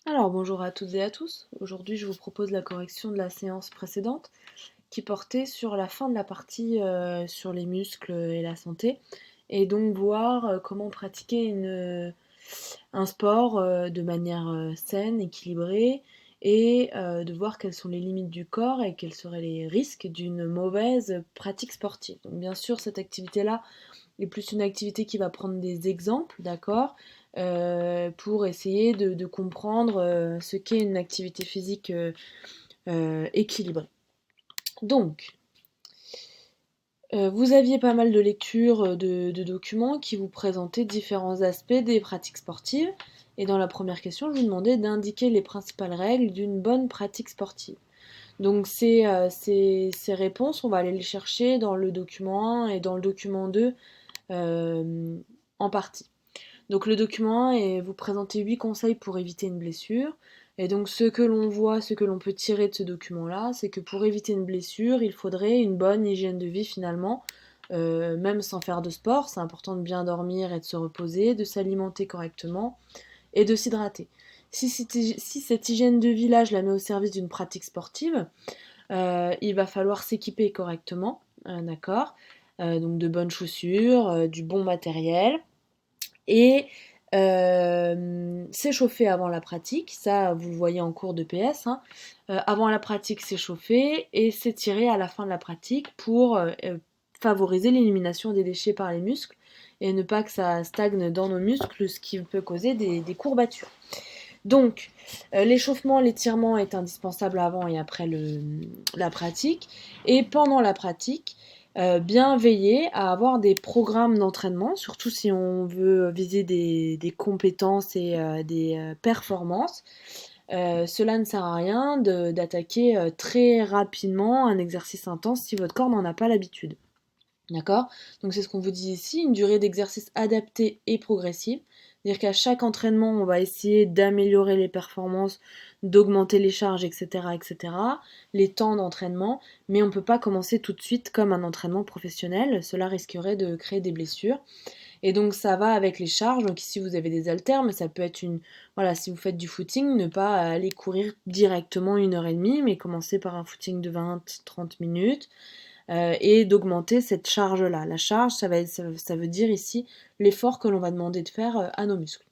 Alors bonjour à toutes et à tous. Aujourd'hui, je vous propose la correction de la séance précédente qui portait sur la fin de la partie sur les muscles et la santé et donc voir comment pratiquer un sport de manière saine, équilibrée et de voir quelles sont les limites du corps et quels seraient les risques d'une mauvaise pratique sportive. Donc bien sûr, cette activité-là est plus une activité qui va prendre des exemples, d'accord, pour essayer de comprendre ce qu'est une activité physique équilibrée. Donc, vous aviez pas mal de lectures de documents qui vous présentaient différents aspects des pratiques sportives. Et dans la première question, je vous demandais d'indiquer les principales règles d'une bonne pratique sportive. Donc ces réponses, on va aller les chercher dans le document 1 et dans le document 2 en partie. Donc le document 1 est vous présenter 8 conseils pour éviter une blessure. Et donc ce que l'on voit, ce que l'on peut tirer de ce document-là, c'est que pour éviter une blessure, il faudrait une bonne hygiène de vie finalement, même sans faire de sport. C'est important de bien dormir et de se reposer, de s'alimenter correctement et de s'hydrater. Si cette hygiène de vie là, je la mets au service d'une pratique sportive, il va falloir s'équiper correctement, d'accord, donc de bonnes chaussures, du bon matériel et s'échauffer avant la pratique, ça vous le voyez en cours de PS, hein. Avant la pratique s'échauffer et s'étirer à la fin de la pratique pour favoriser l'élimination des déchets par les muscles et ne pas que ça stagne dans nos muscles, ce qui peut causer des courbatures. Donc, l'échauffement, l'étirement est indispensable avant et après la pratique. Et pendant la pratique, bien veiller à avoir des programmes d'entraînement, surtout si on veut viser des compétences et des performances. Cela ne sert à rien d'attaquer très rapidement un exercice intense si votre corps n'en a pas l'habitude. D'accord? Donc c'est ce qu'on vous dit ici, une durée d'exercice adaptée et progressive. C'est-à-dire qu'à chaque entraînement, on va essayer d'améliorer les performances, d'augmenter les charges, etc., etc., les temps d'entraînement, mais on ne peut pas commencer tout de suite comme un entraînement professionnel. Cela risquerait de créer des blessures. Et donc ça va avec les charges. Donc ici vous avez des haltères, mais ça peut être une... Voilà, si vous faites du footing, ne pas aller courir directement 1 heure et demie, mais commencer par un footing de 20-30 minutes et d'augmenter cette charge-là. La charge, ça veut dire ici l'effort que l'on va demander de faire à nos muscles.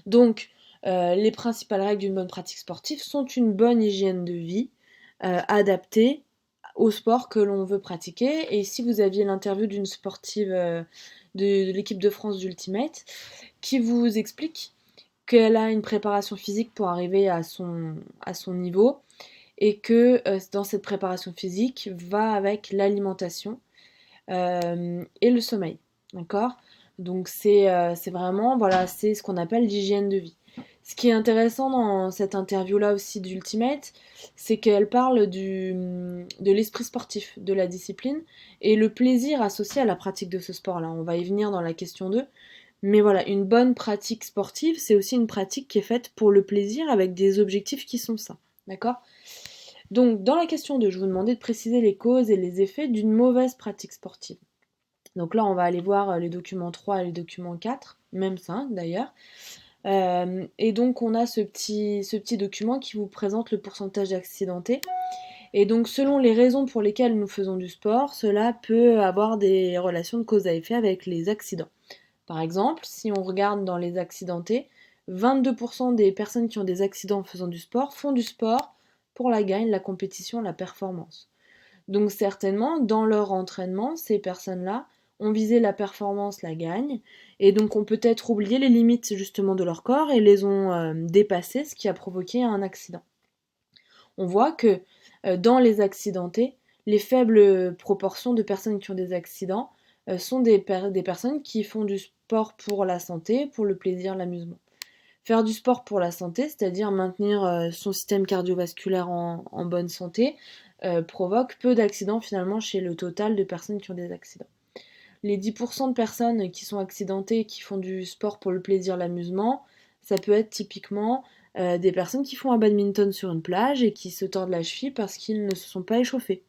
Donc, les principales règles d'une bonne pratique sportive sont une bonne hygiène de vie adaptée au sport que l'on veut pratiquer. Et si vous aviez l'interview d'une sportive de l'équipe de France d'Ultimate qui vous explique qu'elle a une préparation physique pour arriver à son niveau et que dans cette préparation physique va avec l'alimentation et le sommeil. D'accord? Donc c'est vraiment, voilà, c'est ce qu'on appelle l'hygiène de vie. Ce qui est intéressant dans cette interview-là aussi d'Ultimate, c'est qu'elle parle de l'esprit sportif, de la discipline, et le plaisir associé à la pratique de ce sport-là. On va y venir dans la question 2. Mais voilà, une bonne pratique sportive, c'est aussi une pratique qui est faite pour le plaisir avec des objectifs qui sont sains. D'accord? Donc, dans la question 2, je vous demandais de préciser les causes et les effets d'une mauvaise pratique sportive. Donc là, on va aller voir les documents 3 et les documents 4, même 5 d'ailleurs. Et donc, on a ce petit document qui vous présente le pourcentage d'accidentés. Et donc, selon les raisons pour lesquelles nous faisons du sport, cela peut avoir des relations de cause à effet avec les accidents. Par exemple, si on regarde dans les accidentés, 22% des personnes qui ont des accidents en faisant du sport font du sport pour la gagne, la compétition, la performance. Donc certainement, dans leur entraînement, ces personnes-là ont visé la performance, la gagne, et donc ont peut-être oublié les limites justement de leur corps et les ont dépassées, ce qui a provoqué un accident. On voit que dans les accidentés, les faibles proportions de personnes qui ont des accidents sont des personnes qui font du sport pour la santé, pour le plaisir, l'amusement. Faire du sport pour la santé, c'est-à-dire maintenir son système cardiovasculaire en bonne santé, provoque peu d'accidents finalement chez le total de personnes qui ont des accidents. Les 10% de personnes qui sont accidentées et qui font du sport pour le plaisir, l'amusement, ça peut être typiquement des personnes qui font un badminton sur une plage et qui se tordent la cheville parce qu'ils ne se sont pas échauffés.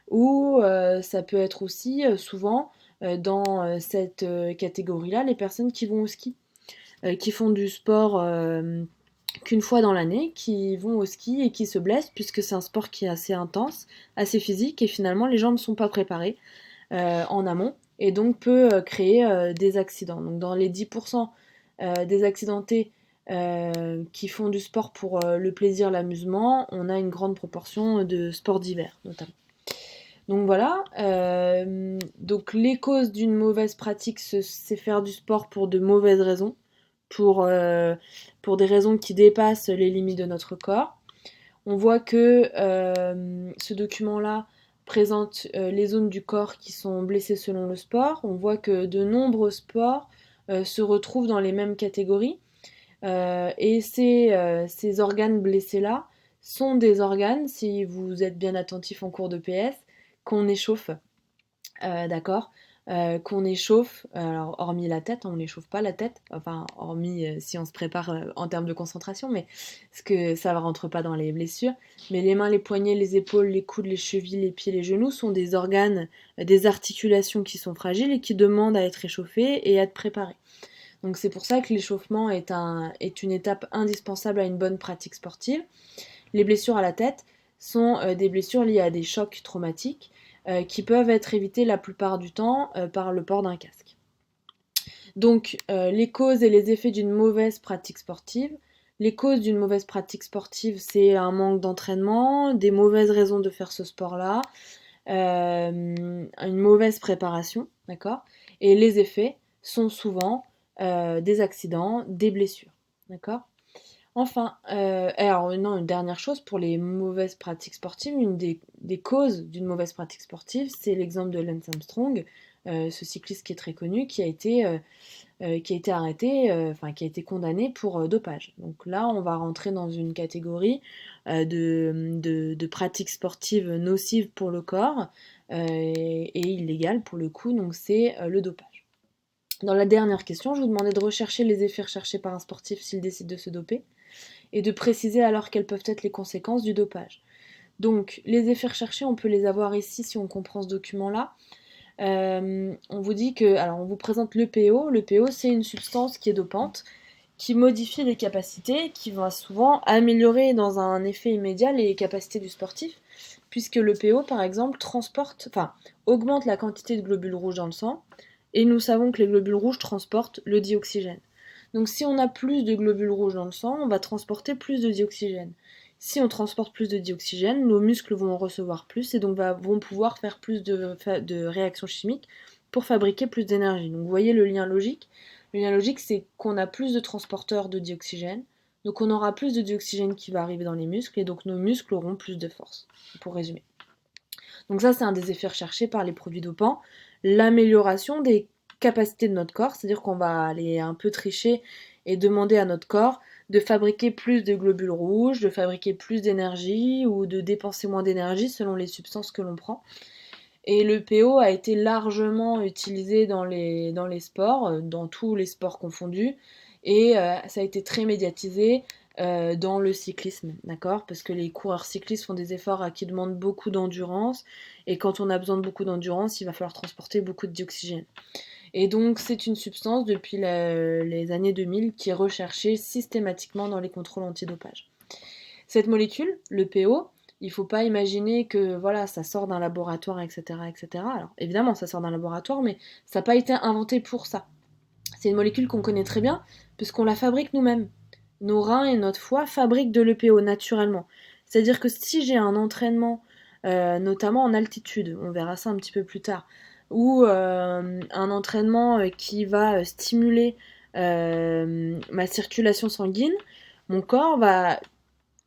Ou ça peut être aussi souvent dans cette catégorie-là les personnes qui vont au ski, qui font du sport qu'une fois dans l'année, qui vont au ski et qui se blessent, puisque c'est un sport qui est assez intense, assez physique, et finalement les gens ne sont pas préparés en amont, et donc peut créer des accidents. Donc dans les 10% des accidentés qui font du sport pour le plaisir, l'amusement, on a une grande proportion de sports d'hiver notamment. Donc voilà, donc les causes d'une mauvaise pratique, c'est faire du sport pour de mauvaises raisons, pour des raisons qui dépassent les limites de notre corps. On voit que ce document-là présente les zones du corps qui sont blessées selon le sport. On voit que de nombreux sports se retrouvent dans les mêmes catégories. Et ces organes blessés-là sont des organes, si vous êtes bien attentif en cours de PS, qu'on échauffe, d'accord, qu'on échauffe, alors hormis la tête, on n'échauffe pas la tête, enfin hormis si on se prépare en termes de concentration, mais parce que ça ne rentre pas dans les blessures, mais les mains, les poignets, les épaules, les coudes, les chevilles, les pieds, les genoux sont des organes, des articulations qui sont fragiles et qui demandent à être échauffées et à être préparées. Donc c'est pour ça que l'échauffement est une étape indispensable à une bonne pratique sportive. Les blessures à la tête sont des blessures liées à des chocs traumatiques qui peuvent être évitées la plupart du temps par le port d'un casque. Donc les causes et les effets d'une mauvaise pratique sportive. Les causes d'une mauvaise pratique sportive, c'est un manque d'entraînement, des mauvaises raisons de faire ce sport-là, une mauvaise préparation, d'accord. Et les effets sont souvent des accidents, des blessures, d'accord. Enfin, alors non, une dernière chose pour les mauvaises pratiques sportives, une des causes d'une mauvaise pratique sportive, c'est l'exemple de Lance Armstrong, ce cycliste qui est très connu, qui a été arrêté, qui a été condamné pour dopage. Donc là, on va rentrer dans une catégorie de pratiques sportives nocives pour le corps et illégales pour le coup, donc c'est le dopage. Dans la dernière question, je vous demandais de rechercher les effets recherchés par un sportif s'il décide de se doper et de préciser alors quelles peuvent être les conséquences du dopage. Donc, les effets recherchés, on peut les avoir ici si on comprend ce document-là. On vous dit que, alors on vous présente l'EPO. L'EPO, c'est une substance qui est dopante, qui modifie les capacités, qui va souvent améliorer dans un effet immédiat les capacités du sportif, puisque l'EPO, par exemple, augmente la quantité de globules rouges dans le sang, et nous savons que les globules rouges transportent le dioxygène. Donc si on a plus de globules rouges dans le sang, on va transporter plus de dioxygène. Si on transporte plus de dioxygène, nos muscles vont en recevoir plus et donc vont pouvoir faire plus de réactions chimiques pour fabriquer plus d'énergie. Donc vous voyez le lien logique. Le lien logique, c'est qu'on a plus de transporteurs de dioxygène, donc on aura plus de dioxygène qui va arriver dans les muscles et donc nos muscles auront plus de force, pour résumer. Donc ça, c'est un des effets recherchés par les produits dopants. L'amélioration des capacités de notre corps, c'est-à-dire qu'on va aller un peu tricher et demander à notre corps de fabriquer plus de globules rouges, de fabriquer plus d'énergie ou de dépenser moins d'énergie selon les substances que l'on prend. Et le PO a été largement utilisé dans les sports, dans tous les sports confondus, et ça a été très médiatisé dans le cyclisme, d'accord? Parce que les coureurs cyclistes font des efforts qui demandent beaucoup d'endurance, et quand on a besoin de beaucoup d'endurance, il va falloir transporter beaucoup de dioxygène. Et donc c'est une substance depuis les années 2000 qui est recherchée systématiquement dans les contrôles antidopage. Cette molécule, le PO, il ne faut pas imaginer que voilà, ça sort d'un laboratoire, etc., etc. Alors évidemment, ça sort d'un laboratoire, mais ça n'a pas été inventé pour ça. C'est une molécule qu'on connaît très bien, puisqu'on la fabrique nous-mêmes. Nos reins et notre foie fabriquent de l'EPO naturellement. C'est-à-dire que si j'ai un entraînement, notamment en altitude, on verra ça un petit peu plus tard, ou un entraînement qui va stimuler ma circulation sanguine, mon corps va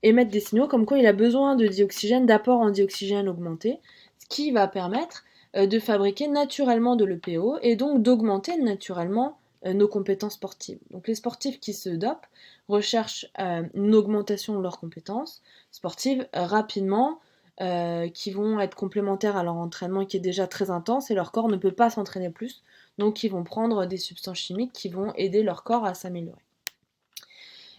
émettre des signaux comme quoi il a besoin de dioxygène, d'apport en dioxygène augmenté, ce qui va permettre de fabriquer naturellement de l'EPO et donc d'augmenter naturellement nos compétences sportives. Donc les sportifs qui se dopent recherchent une augmentation de leurs compétences sportives rapidement, qui vont être complémentaires à leur entraînement qui est déjà très intense et leur corps ne peut pas s'entraîner plus, donc ils vont prendre des substances chimiques qui vont aider leur corps à s'améliorer.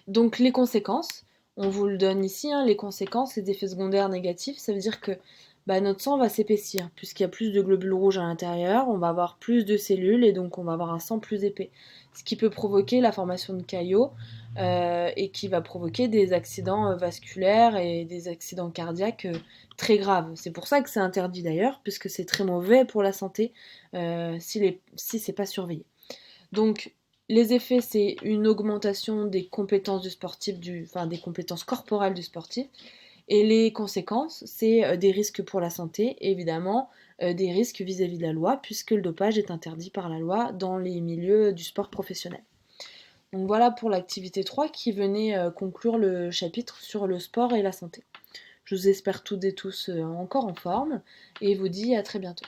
Donc les conséquences, on vous le donne ici, les conséquences, les effets secondaires négatifs, ça veut dire que bah, notre sang va s'épaissir, puisqu'il y a plus de globules rouges à l'intérieur, on va avoir plus de cellules et donc on va avoir un sang plus épais. Ce qui peut provoquer la formation de caillots et qui va provoquer des accidents vasculaires et des accidents cardiaques très graves. C'est pour ça que c'est interdit d'ailleurs, puisque c'est très mauvais pour la santé si c'est pas surveillé. Donc les effets, c'est une augmentation des compétences du sportif, enfin des compétences corporelles du sportif. Et les conséquences, c'est des risques pour la santé, et évidemment des risques vis-à-vis de la loi, puisque le dopage est interdit par la loi dans les milieux du sport professionnel. Donc voilà pour l'activité 3 qui venait conclure le chapitre sur le sport et la santé. Je vous espère toutes et tous encore en forme, et vous dis à très bientôt.